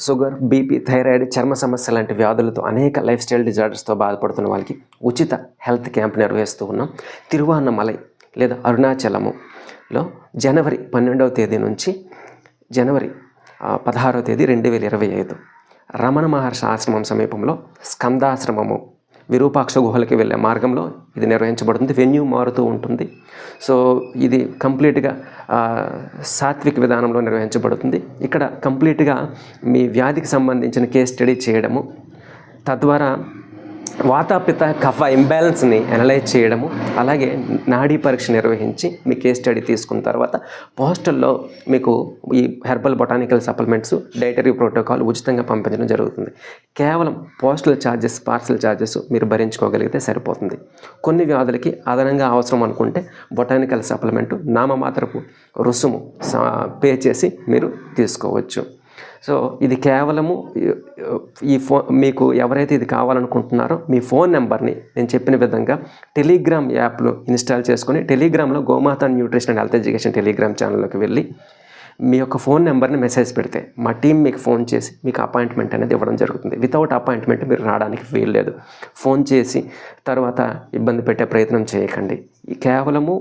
Sugar, BP, thyroid, చర్మ సమస్య లాంటి వ్యాధులతో అనేక లైఫ్ స్టైల్ డిజార్డర్స్తో బాధపడుతున్న వాళ్ళకి ఉచిత హెల్త్ క్యాంప్ నిర్వహిస్తూ ఉన్నాం. తిరువన్నమలై లేదా అరుణాచలములో జనవరి 12వ తేదీ నుంచి జనవరి 16వ తేదీ 2025 రమణ మహర్షి ఆశ్రమం సమీపంలో స్కందాశ్రమము విరూపాక్ష గుహలకి వెళ్ళే మార్గంలో ఇది నిర్వహించబడుతుంది. వెన్యూ మారుతూ ఉంటుంది. సో ఇది కంప్లీట్గా సాత్విక విధానంలో నిర్వహించబడుతుంది. ఇక్కడ కంప్లీట్గా మీ వ్యాధికి సంబంధించిన కేస్ స్టడీ చేయడము, తద్వారా వాతాపిత కఫ ఇంబ్యాలెన్స్ని అనలైజ్ చేయడము, అలాగే నాడీ పరీక్ష నిర్వహించి మీ కేస్ స్టడీ తీసుకున్న తర్వాత పోస్టల్లో మీకు ఈ herbal botanical supplements, dietary protocol ఉచితంగా పంపించడం జరుగుతుంది. కేవలం పోస్టల్ ఛార్జెస్, పార్సల్ ఛార్జెస్ మీరు భరించుకోగలిగితే సరిపోతుంది. కొన్ని వ్యాధులకి అదనంగా అవసరం అనుకుంటే బొటానికల్ సప్లిమెంటు నామమాత్రపు రుసుము పే చేసి మీరు తీసుకోవచ్చు. సో ఇది కేవలము మీకు ఎవరైతే ఇది కావాలనుకుంటున్నారో మీ ఫోన్ నెంబర్ని నేను చెప్పిన విధంగా టెలిగ్రామ్ యాప్లో ఇన్స్టాల్ చేసుకొని టెలిగ్రామ్లో గోమాత nutrition and health education Telegram ఛానల్లోకి వెళ్ళి మీ యొక్క ఫోన్ నెంబర్ని మెసేజ్ పెడితే మా టీం మీకు ఫోన్ చేసి మీకు అపాయింట్మెంట్ అనేది ఇవ్వడం జరుగుతుంది. వితౌట్ అపాయింట్మెంట్ మీరు రావడానికి వీలు లేదు. ఫోన్ చేసి తర్వాత ఇబ్బంది పెట్టే ప్రయత్నం చేయకండి. కేవలము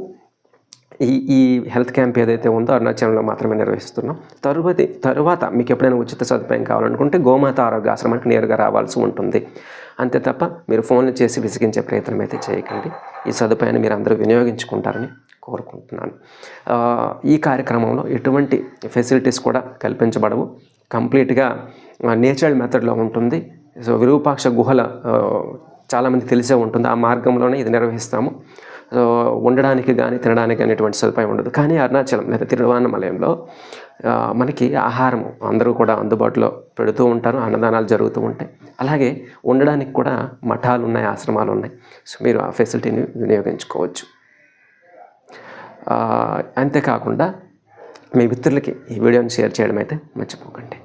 ఈ హెల్త్ క్యాంప్ ఏదైతే ఉందో అరుణాచలంలో మాత్రమే నిర్వహిస్తున్నాం. తరువాత మీకు ఎప్పుడైనా ఉచిత సదుపాయం కావాలనుకుంటే గోమాత ఆరోగ్య ఆశ్రమానికి నేరుగా రావాల్సి ఉంటుంది. అంతే తప్ప మీరు ఫోన్లు చేసి విసిగించే ప్రయత్నం అయితే చేయకండి. ఈ సదుపాయాన్ని మీరు అందరూ వినియోగించుకుంటారని కోరుకుంటున్నాను. ఈ కార్యక్రమంలో ఎటువంటి ఫెసిలిటీస్ కూడా కల్పించబడవు. కంప్లీట్గా నేచురల్ మెథడ్లో ఉంటుంది. సో విరూపాక్ష గుహల చాలామంది తెలిసే ఉంటుంది. ఆ మార్గంలోనే ఇది నిర్వహిస్తాము. ఉండడానికి కానీ తినడానికి కానీ ఎటువంటి సదుపాయం ఉండదు. కానీ అరుణాచలం లేదా తిరువన్నమలయంలో మనకి ఆహారం అందరూ కూడా అందుబాటులో పెడుతూ ఉంటారు. అన్నదానాలు జరుగుతూ ఉంటాయి. అలాగే ఉండడానికి కూడా మఠాలు ఉన్నాయి, ఆశ్రమాలు ఉన్నాయి. సో మీరు ఆ ఫెసిలిటీని వినియోగించుకోవచ్చు. అంతేకాకుండా మీ మిత్రులకి ఈ వీడియోని షేర్ చేయడం అయితే మర్చిపోకండి.